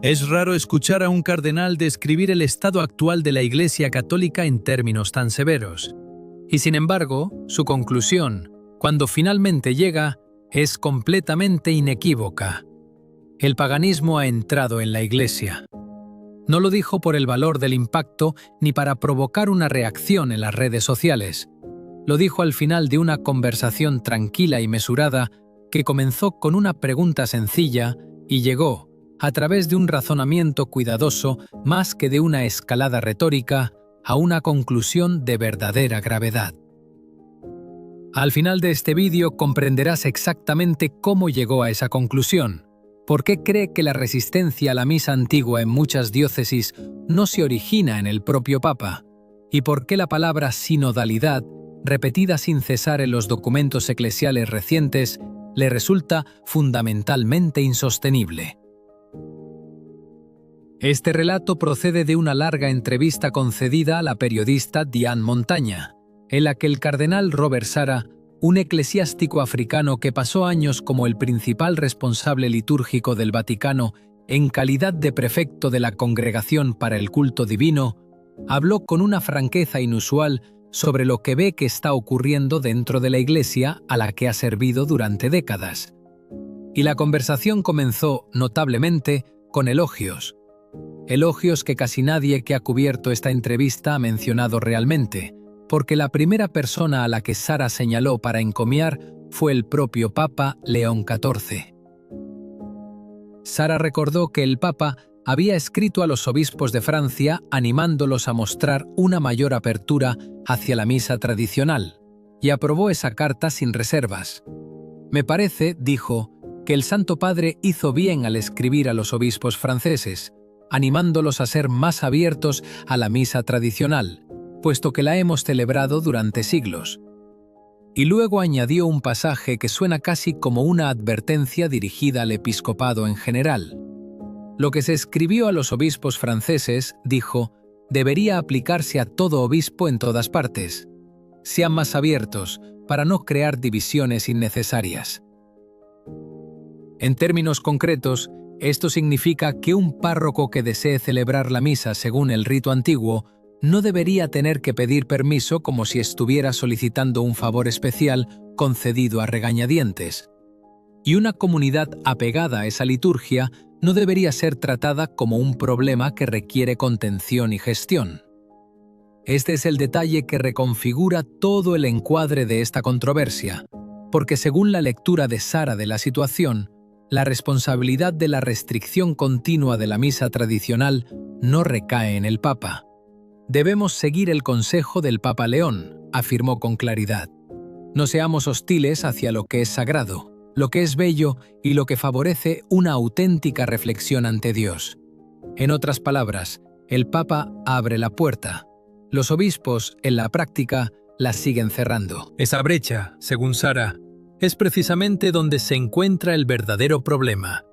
Es raro escuchar a un cardenal describir el estado actual de la Iglesia Católica en términos tan severos. Y sin embargo, su conclusión, cuando finalmente llega, es completamente inequívoca. El paganismo ha entrado en la Iglesia. No lo dijo por el valor del impacto ni para provocar una reacción en las redes sociales. Lo dijo al final de una conversación tranquila y mesurada que comenzó con una pregunta sencilla y llegó, a través de un razonamiento cuidadoso más que de una escalada retórica, a una conclusión de verdadera gravedad. Al final de este vídeo comprenderás exactamente cómo llegó a esa conclusión, por qué cree que la resistencia a la misa antigua en muchas diócesis no se origina en el propio Papa, y por qué la palabra sinodalidad, repetida sin cesar en los documentos eclesiales recientes, le resulta fundamentalmente insostenible. Este relato procede de una larga entrevista concedida a la periodista Diane Montaña, en la que el cardenal Robert Sarah, un eclesiástico africano que pasó años como el principal responsable litúrgico del Vaticano en calidad de prefecto de la Congregación para el Culto Divino, habló con una franqueza inusual sobre lo que ve que está ocurriendo dentro de la Iglesia a la que ha servido durante décadas. Y la conversación comenzó, notablemente, con elogios. Elogios que casi nadie que ha cubierto esta entrevista ha mencionado realmente, porque la primera persona a la que Sarah señaló para encomiar fue el propio Papa León XIV. Sarah recordó que el Papa había escrito a los obispos de Francia animándolos a mostrar una mayor apertura hacia la misa tradicional, y aprobó esa carta sin reservas. Me parece, dijo, que el Santo Padre hizo bien al escribir a los obispos franceses, animándolos a ser más abiertos a la misa tradicional, puesto que la hemos celebrado durante siglos. Y luego añadió un pasaje que suena casi como una advertencia dirigida al episcopado en general. Lo que se escribió a los obispos franceses, dijo, debería aplicarse a todo obispo en todas partes. Sean más abiertos para no crear divisiones innecesarias. En términos concretos, esto significa que un párroco que desee celebrar la misa según el rito antiguo no debería tener que pedir permiso como si estuviera solicitando un favor especial concedido a regañadientes. Y una comunidad apegada a esa liturgia no debería ser tratada como un problema que requiere contención y gestión. Este es el detalle que reconfigura todo el encuadre de esta controversia, porque según la lectura de Sarah de la situación, la responsabilidad de la restricción continua de la misa tradicional no recae en el Papa. Debemos seguir el consejo del Papa León, afirmó con claridad. No seamos hostiles hacia lo que es sagrado, lo que es bello y lo que favorece una auténtica reflexión ante Dios. En otras palabras, el Papa abre la puerta. Los obispos, en la práctica, la siguen cerrando. Esa brecha, según Sarah, es precisamente donde se encuentra el verdadero problema.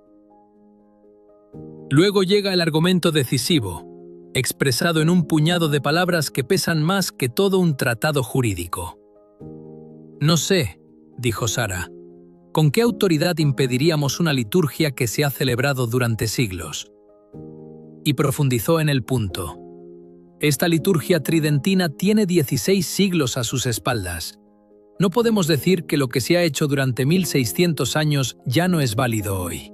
Luego llega el argumento decisivo, expresado en un puñado de palabras que pesan más que todo un tratado jurídico. No sé, dijo Sarah, ¿con qué autoridad impediríamos una liturgia que se ha celebrado durante siglos? Y profundizó en el punto. Esta liturgia tridentina tiene 16 siglos a sus espaldas. No podemos decir que lo que se ha hecho durante 1600 años ya no es válido hoy.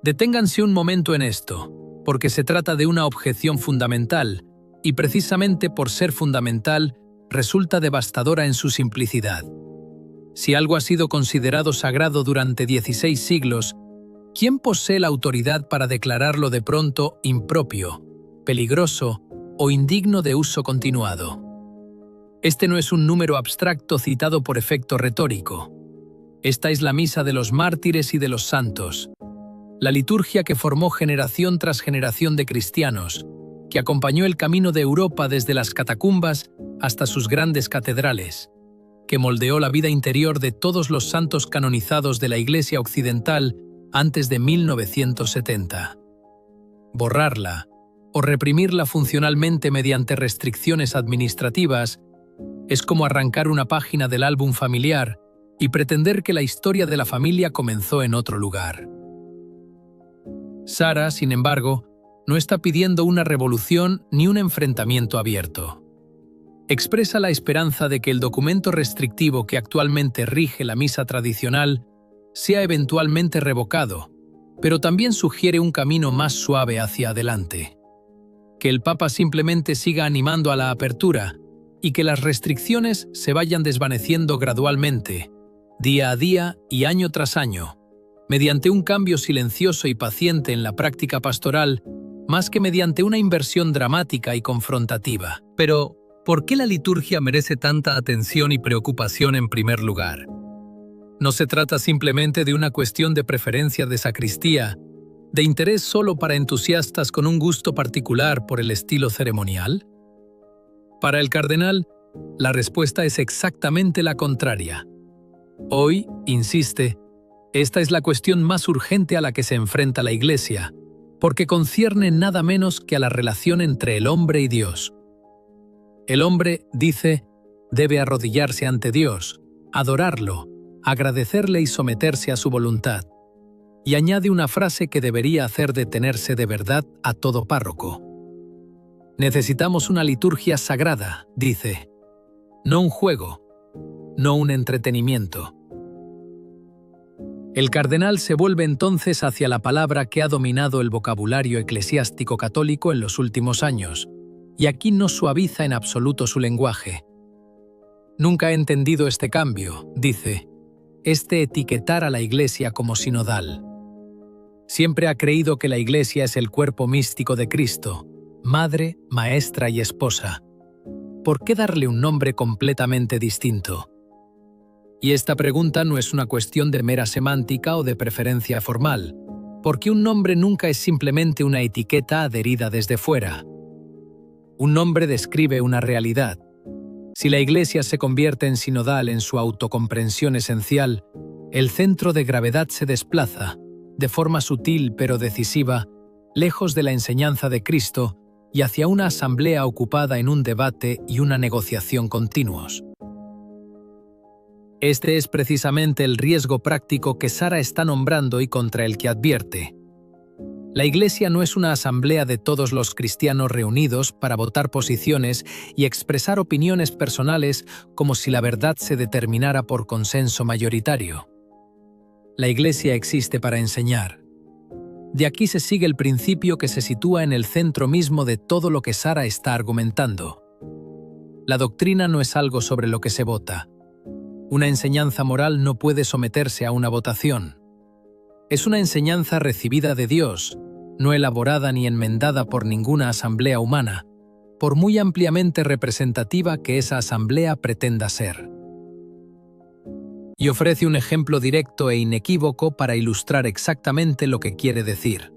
Deténganse un momento en esto, porque se trata de una objeción fundamental, y precisamente por ser fundamental, resulta devastadora en su simplicidad. Si algo ha sido considerado sagrado durante 16 siglos, ¿quién posee la autoridad para declararlo de pronto impropio, peligroso o indigno de uso continuado? Este no es un número abstracto citado por efecto retórico. Esta es la misa de los mártires y de los santos, la liturgia que formó generación tras generación de cristianos, que acompañó el camino de Europa desde las catacumbas hasta sus grandes catedrales, que moldeó la vida interior de todos los santos canonizados de la Iglesia occidental antes de 1970. Borrarla o reprimirla funcionalmente mediante restricciones administrativas es como arrancar una página del álbum familiar y pretender que la historia de la familia comenzó en otro lugar. Sara, sin embargo, no está pidiendo una revolución ni un enfrentamiento abierto. Expresa la esperanza de que el documento restrictivo que actualmente rige la misa tradicional sea eventualmente revocado, pero también sugiere un camino más suave hacia adelante. Que el Papa simplemente siga animando a la apertura y que las restricciones se vayan desvaneciendo gradualmente, día a día y año tras año, mediante un cambio silencioso y paciente en la práctica pastoral, más que mediante una inversión dramática y confrontativa. Pero, ¿por qué la liturgia merece tanta atención y preocupación en primer lugar? No se trata simplemente de una cuestión de preferencia de sacristía, de interés solo para entusiastas con un gusto particular por el estilo ceremonial. Para el cardenal, la respuesta es exactamente la contraria. Hoy, insiste, esta es la cuestión más urgente a la que se enfrenta la Iglesia, porque concierne nada menos que a la relación entre el hombre y Dios. El hombre, dice, debe arrodillarse ante Dios, adorarlo, agradecerle y someterse a su voluntad. Y añade una frase que debería hacer detenerse de verdad a todo párroco. Necesitamos una liturgia sagrada, dice, no un juego, no un entretenimiento. El cardenal se vuelve entonces hacia la palabra que ha dominado el vocabulario eclesiástico católico en los últimos años, y aquí no suaviza en absoluto su lenguaje. Nunca he entendido este cambio, dice, este etiquetar a la Iglesia como sinodal. Siempre ha creído que la Iglesia es el cuerpo místico de Cristo, madre, maestra y esposa. ¿Por qué darle un nombre completamente distinto? Y esta pregunta no es una cuestión de mera semántica o de preferencia formal, porque un nombre nunca es simplemente una etiqueta adherida desde fuera. Un nombre describe una realidad. Si la Iglesia se convierte en sinodal en su autocomprensión esencial, el centro de gravedad se desplaza, de forma sutil pero decisiva, lejos de la enseñanza de Cristo y hacia una asamblea ocupada en un debate y una negociación continuos. Este es precisamente el riesgo práctico que Sara está nombrando y contra el que advierte. La Iglesia no es una asamblea de todos los cristianos reunidos para votar posiciones y expresar opiniones personales como si la verdad se determinara por consenso mayoritario. La Iglesia existe para enseñar. De aquí se sigue el principio que se sitúa en el centro mismo de todo lo que Sara está argumentando. La doctrina no es algo sobre lo que se vota. Una enseñanza moral no puede someterse a una votación. Es una enseñanza recibida de Dios, no elaborada ni enmendada por ninguna asamblea humana, por muy ampliamente representativa que esa asamblea pretenda ser. Y ofrece un ejemplo directo e inequívoco para ilustrar exactamente lo que quiere decir.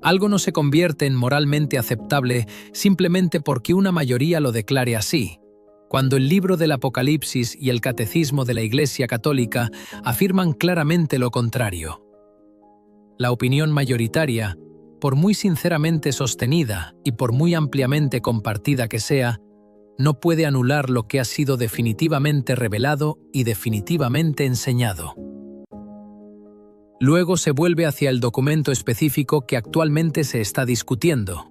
Algo no se convierte en moralmente aceptable simplemente porque una mayoría lo declare así, cuando el libro del Apocalipsis y el Catecismo de la Iglesia Católica afirman claramente lo contrario. La opinión mayoritaria, por muy sinceramente sostenida y por muy ampliamente compartida que sea, no puede anular lo que ha sido definitivamente revelado y definitivamente enseñado. Luego se vuelve hacia el documento específico que actualmente se está discutiendo,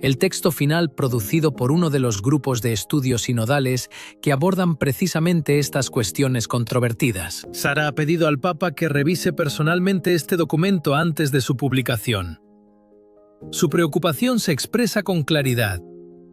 el texto final producido por uno de los grupos de estudios sinodales que abordan precisamente estas cuestiones controvertidas. Sara ha pedido al Papa que revise personalmente este documento antes de su publicación. Su preocupación se expresa con claridad: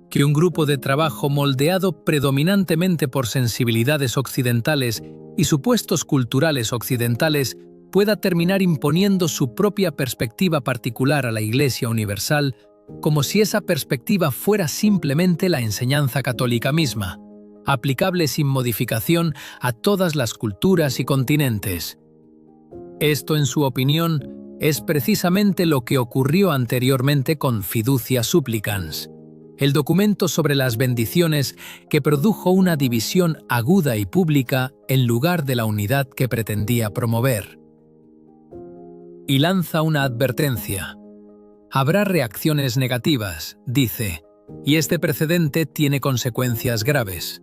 que un grupo de trabajo moldeado predominantemente por sensibilidades occidentales y supuestos culturales occidentales pueda terminar imponiendo su propia perspectiva particular a la Iglesia universal, como si esa perspectiva fuera simplemente la enseñanza católica misma, aplicable sin modificación a todas las culturas y continentes. Esto, en su opinión, es precisamente lo que ocurrió anteriormente con Fiducia Supplicans, el documento sobre las bendiciones que produjo una división aguda y pública en lugar de la unidad que pretendía promover. Y lanza una advertencia. Habrá reacciones negativas, dice, y este precedente tiene consecuencias graves.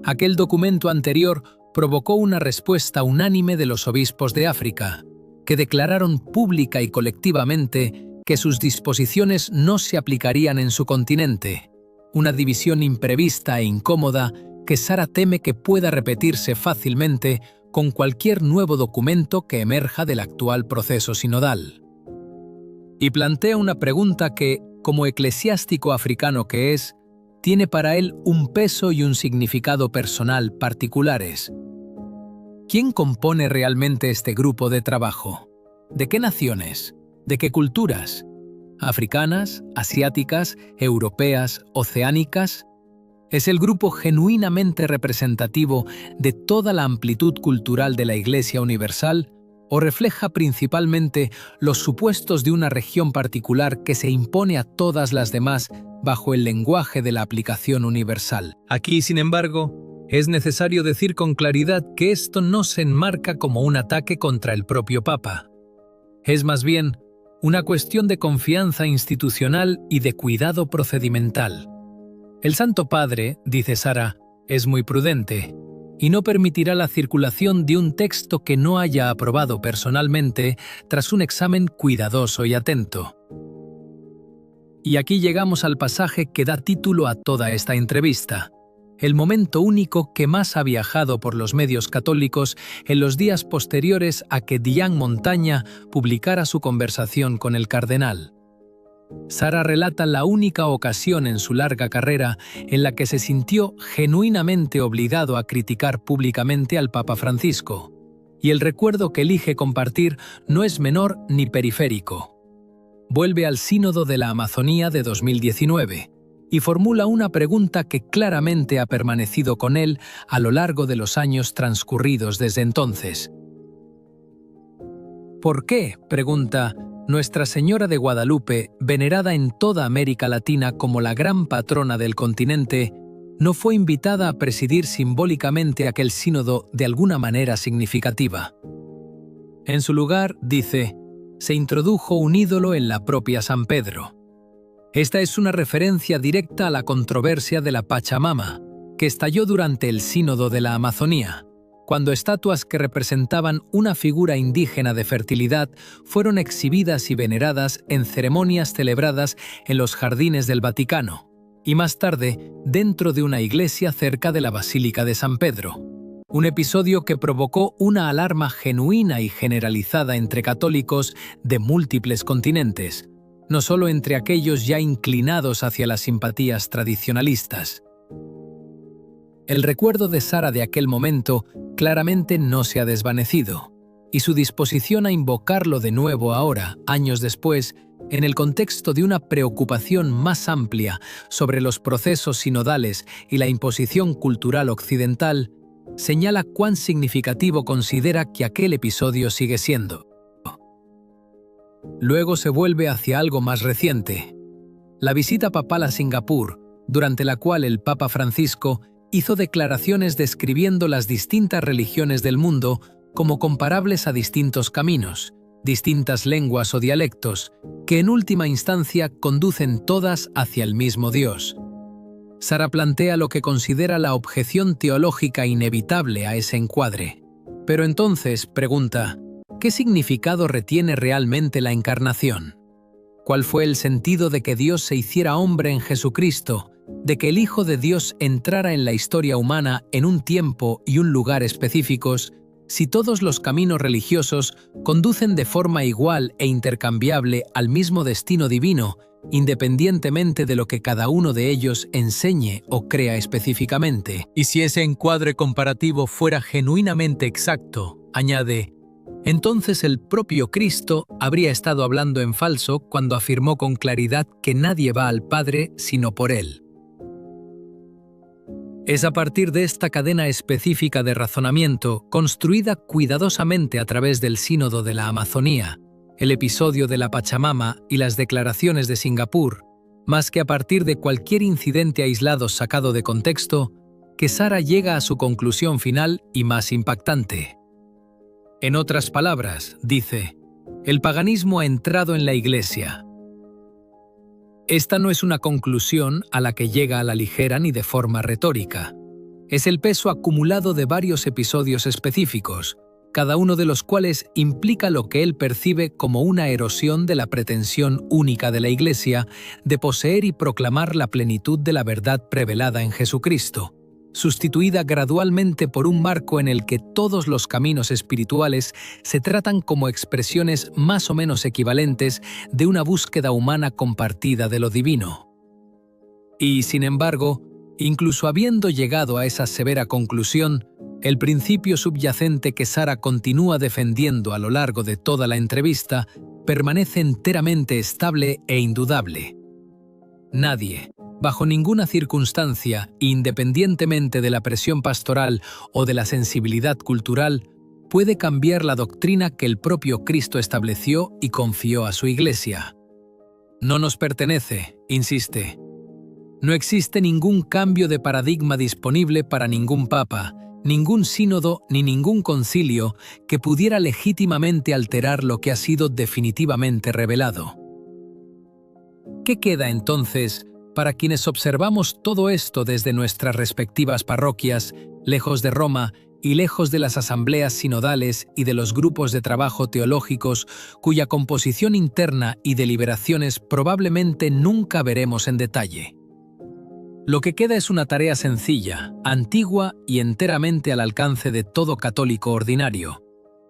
Aquel documento anterior provocó una respuesta unánime de los obispos de África, que declararon pública y colectivamente que sus disposiciones no se aplicarían en su continente, una división imprevista e incómoda que Sara teme que pueda repetirse fácilmente con cualquier nuevo documento que emerja del actual proceso sinodal. Y plantea una pregunta que, como eclesiástico africano que es, tiene para él un peso y un significado personal particulares. ¿Quién compone realmente este grupo de trabajo? ¿De qué naciones? ¿De qué culturas? ¿Africanas, asiáticas, europeas, oceánicas? ¿Es el grupo genuinamente representativo de toda la amplitud cultural de la Iglesia Universal o refleja principalmente los supuestos de una región particular que se impone a todas las demás bajo el lenguaje de la aplicación universal? Aquí, sin embargo, es necesario decir con claridad que esto no se enmarca como un ataque contra el propio Papa. Es más bien una cuestión de confianza institucional y de cuidado procedimental. El Santo Padre, dice Sara, es muy prudente y no permitirá la circulación de un texto que no haya aprobado personalmente tras un examen cuidadoso y atento. Y aquí llegamos al pasaje que da título a toda esta entrevista, el momento único que más ha viajado por los medios católicos en los días posteriores a que Diane Montaña publicara su conversación con el cardenal. Sara relata la única ocasión en su larga carrera en la que se sintió genuinamente obligado a criticar públicamente al Papa Francisco, y el recuerdo que elige compartir no es menor ni periférico. Vuelve al Sínodo de la Amazonía de 2019 y formula una pregunta que claramente ha permanecido con él a lo largo de los años transcurridos desde entonces. ¿Por qué?, pregunta, Nuestra Señora de Guadalupe, venerada en toda América Latina como la gran patrona del continente, no fue invitada a presidir simbólicamente aquel sínodo de alguna manera significativa. En su lugar, dice, se introdujo un ídolo en la propia San Pedro. Esta es una referencia directa a la controversia de la Pachamama, que estalló durante el Sínodo de la Amazonía, cuando estatuas que representaban una figura indígena de fertilidad fueron exhibidas y veneradas en ceremonias celebradas en los jardines del Vaticano, y más tarde dentro de una iglesia cerca de la Basílica de San Pedro. Un episodio que provocó una alarma genuina y generalizada entre católicos de múltiples continentes, no solo entre aquellos ya inclinados hacia las simpatías tradicionalistas. El recuerdo de Sara de aquel momento claramente no se ha desvanecido, y su disposición a invocarlo de nuevo ahora, años después, en el contexto de una preocupación más amplia sobre los procesos sinodales y la imposición cultural occidental, señala cuán significativo considera que aquel episodio sigue siendo. Luego se vuelve hacia algo más reciente, la visita papal a Singapur, durante la cual el Papa Francisco hizo declaraciones describiendo las distintas religiones del mundo como comparables a distintos caminos, distintas lenguas o dialectos, que en última instancia conducen todas hacia el mismo Dios. Sara plantea lo que considera la objeción teológica inevitable a ese encuadre. Pero entonces, pregunta, ¿qué significado retiene realmente la encarnación? ¿Cuál fue el sentido de que Dios se hiciera hombre en Jesucristo, de que el Hijo de Dios entrara en la historia humana en un tiempo y un lugar específicos, si todos los caminos religiosos conducen de forma igual e intercambiable al mismo destino divino, independientemente de lo que cada uno de ellos enseñe o crea específicamente? Y si ese encuadre comparativo fuera genuinamente exacto, añade, entonces el propio Cristo habría estado hablando en falso cuando afirmó con claridad que nadie va al Padre sino por Él. Es a partir de esta cadena específica de razonamiento, construida cuidadosamente a través del Sínodo de la Amazonía, el episodio de la Pachamama y las declaraciones de Singapur, más que a partir de cualquier incidente aislado sacado de contexto, que Sara llega a su conclusión final y más impactante. En otras palabras, dice, el paganismo ha entrado en la Iglesia. Esta no es una conclusión a la que llega a la ligera ni de forma retórica. Es el peso acumulado de varios episodios específicos, cada uno de los cuales implica lo que él percibe como una erosión de la pretensión única de la Iglesia de poseer y proclamar la plenitud de la verdad revelada en Jesucristo, sustituida gradualmente por un marco en el que todos los caminos espirituales se tratan como expresiones más o menos equivalentes de una búsqueda humana compartida de lo divino. Y, sin embargo, incluso habiendo llegado a esa severa conclusión, el principio subyacente que Sara continúa defendiendo a lo largo de toda la entrevista permanece enteramente estable e indudable. Nadie, bajo ninguna circunstancia, independientemente de la presión pastoral o de la sensibilidad cultural, puede cambiar la doctrina que el propio Cristo estableció y confió a su Iglesia. No nos pertenece, insiste. No existe ningún cambio de paradigma disponible para ningún papa, ningún sínodo ni ningún concilio que pudiera legítimamente alterar lo que ha sido definitivamente revelado. ¿Qué queda entonces para quienes observamos todo esto desde nuestras respectivas parroquias, lejos de Roma y lejos de las asambleas sinodales y de los grupos de trabajo teológicos cuya composición interna y deliberaciones probablemente nunca veremos en detalle? Lo que queda es una tarea sencilla, antigua y enteramente al alcance de todo católico ordinario,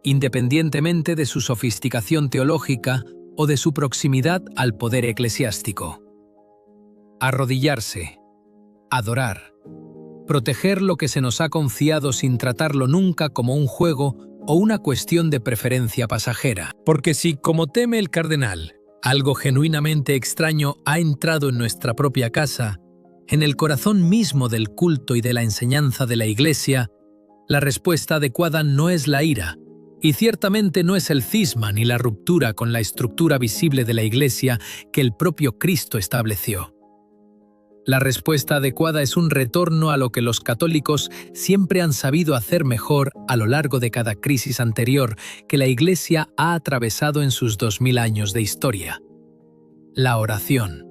independientemente de su sofisticación teológica o de su proximidad al poder eclesiástico. Arrodillarse, adorar, proteger lo que se nos ha confiado sin tratarlo nunca como un juego o una cuestión de preferencia pasajera. Porque si, como teme el cardenal, algo genuinamente extraño ha entrado en nuestra propia casa, en el corazón mismo del culto y de la enseñanza de la Iglesia, la respuesta adecuada no es la ira, y ciertamente no es el cisma ni la ruptura con la estructura visible de la Iglesia que el propio Cristo estableció. La respuesta adecuada es un retorno a lo que los católicos siempre han sabido hacer mejor a lo largo de cada crisis anterior que la Iglesia ha atravesado en sus 2000 años de historia. La oración.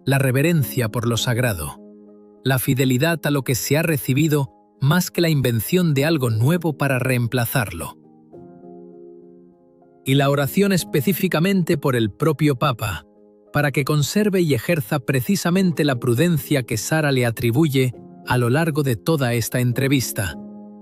La reverencia por lo sagrado, la fidelidad a lo que se ha recibido más que la invención de algo nuevo para reemplazarlo. Y la oración específicamente por el propio Papa, para que conserve y ejerza precisamente la prudencia que Sara le atribuye a lo largo de toda esta entrevista,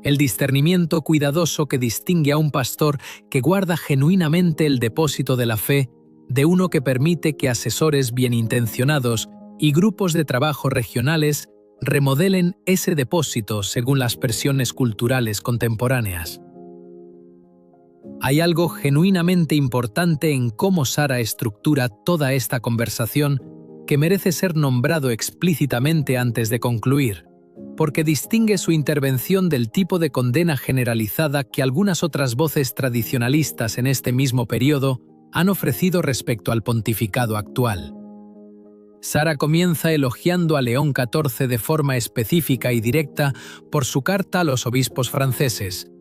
el discernimiento cuidadoso que distingue a un pastor que guarda genuinamente el depósito de la fe de uno que permite que asesores bien intencionados y grupos de trabajo regionales remodelen ese depósito según las presiones culturales contemporáneas. Hay algo genuinamente importante en cómo Sara estructura toda esta conversación que merece ser nombrado explícitamente antes de concluir, porque distingue su intervención del tipo de condena generalizada que algunas otras voces tradicionalistas en este mismo periodo han ofrecido respecto al pontificado actual. Sara comienza elogiando a León XIV de forma específica y directa por su carta a los obispos franceses.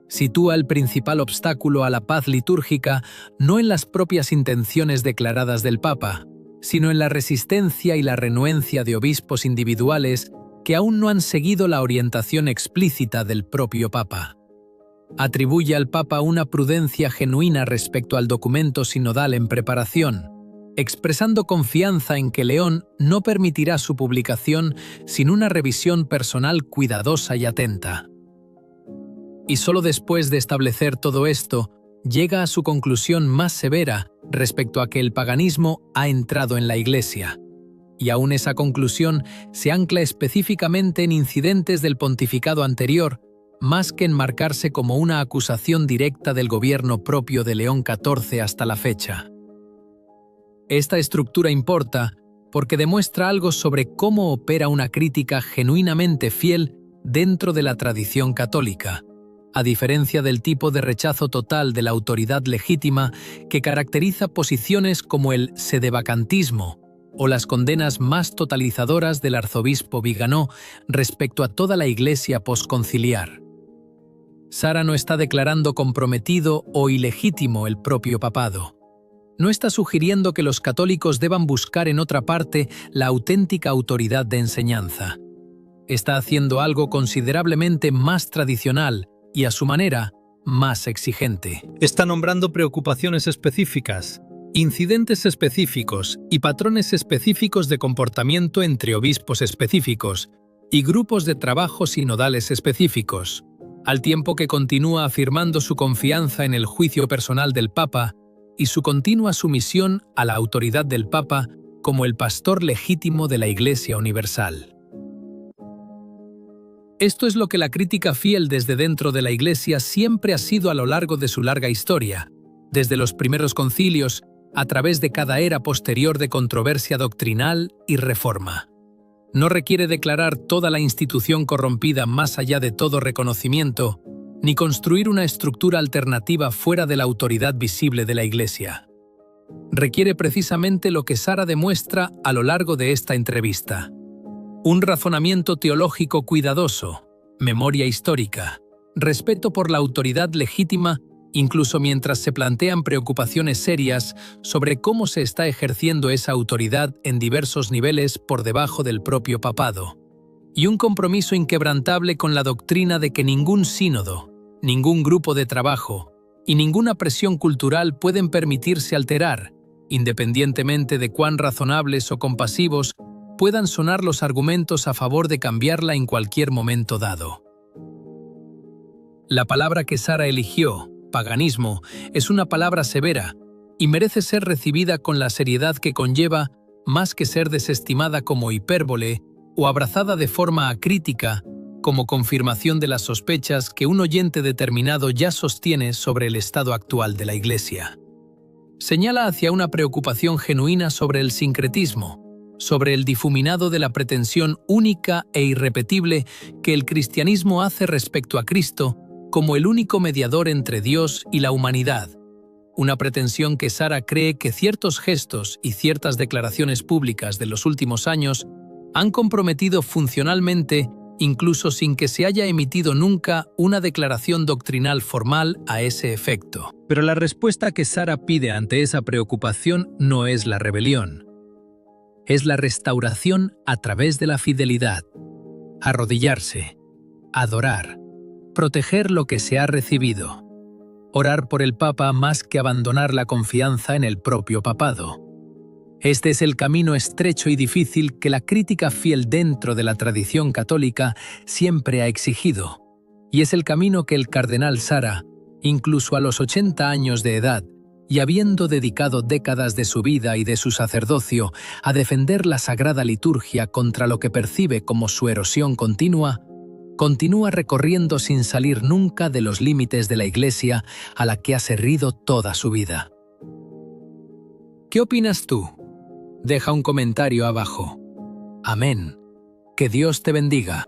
Sitúa el principal obstáculo a la paz litúrgica no en las propias intenciones declaradas del Papa, sino en la resistencia y la renuencia de obispos individuales que aún no han seguido la orientación explícita del propio Papa. Atribuye al Papa una prudencia genuina respecto al documento sinodal en preparación, expresando confianza en que León no permitirá su publicación sin una revisión personal cuidadosa y atenta. Y solo después de establecer todo esto, llega a su conclusión más severa respecto a que el paganismo ha entrado en la Iglesia. Y aún esa conclusión se ancla específicamente en incidentes del pontificado anterior, más que enmarcarse como una acusación directa del gobierno propio de León XIV hasta la fecha. Esta estructura importa porque demuestra algo sobre cómo opera una crítica genuinamente fiel dentro de la tradición católica, a diferencia del tipo de rechazo total de la autoridad legítima que caracteriza posiciones como el sedevacantismo o las condenas más totalizadoras del arzobispo Viganó respecto a toda la Iglesia posconciliar. Sara no está declarando comprometido o ilegítimo el propio papado. No está sugiriendo que los católicos deban buscar en otra parte la auténtica autoridad de enseñanza. Está haciendo algo considerablemente más tradicional y, a su manera, más exigente. Está nombrando preocupaciones específicas, incidentes específicos y patrones específicos de comportamiento entre obispos específicos y grupos de trabajo sinodales específicos, al tiempo que continúa afirmando su confianza en el juicio personal del Papa y su continua sumisión a la autoridad del Papa como el pastor legítimo de la Iglesia Universal. Esto es lo que la crítica fiel desde dentro de la Iglesia siempre ha sido a lo largo de su larga historia, desde los primeros concilios, a través de cada era posterior de controversia doctrinal y reforma. No requiere declarar toda la institución corrompida más allá de todo reconocimiento, ni construir una estructura alternativa fuera de la autoridad visible de la Iglesia. Requiere precisamente lo que Sara demuestra a lo largo de esta entrevista: un razonamiento teológico cuidadoso, memoria histórica, respeto por la autoridad legítima, incluso mientras se plantean preocupaciones serias sobre cómo se está ejerciendo esa autoridad en diversos niveles por debajo del propio papado, y un compromiso inquebrantable con la doctrina de que ningún sínodo, ningún grupo de trabajo y ninguna presión cultural pueden permitirse alterar, independientemente de cuán razonables o compasivos puedan sonar los argumentos a favor de cambiarla en cualquier momento dado. La palabra que Sara eligió, paganismo, es una palabra severa y merece ser recibida con la seriedad que conlleva, más que ser desestimada como hipérbole o abrazada de forma acrítica como confirmación de las sospechas que un oyente determinado ya sostiene sobre el estado actual de la Iglesia. Señala hacia una preocupación genuina sobre el sincretismo, sobre el difuminado de la pretensión única e irrepetible que el cristianismo hace respecto a Cristo como el único mediador entre Dios y la humanidad, una pretensión que Sara cree que ciertos gestos y ciertas declaraciones públicas de los últimos años han comprometido funcionalmente, incluso sin que se haya emitido nunca una declaración doctrinal formal a ese efecto. Pero la respuesta que Sara pide ante esa preocupación no es la rebelión. Es la restauración a través de la fidelidad. Arrodillarse, adorar, proteger lo que se ha recibido. Orar por el Papa más que abandonar la confianza en el propio papado. Este es el camino estrecho y difícil que la crítica fiel dentro de la tradición católica siempre ha exigido, y es el camino que el cardenal Sara, incluso a los 80 años de edad, y habiendo dedicado décadas de su vida y de su sacerdocio a defender la sagrada liturgia contra lo que percibe como su erosión continúa recorriendo sin salir nunca de los límites de la Iglesia a la que ha servido toda su vida. ¿Qué opinas tú? Deja un comentario abajo. Amén. Que Dios te bendiga.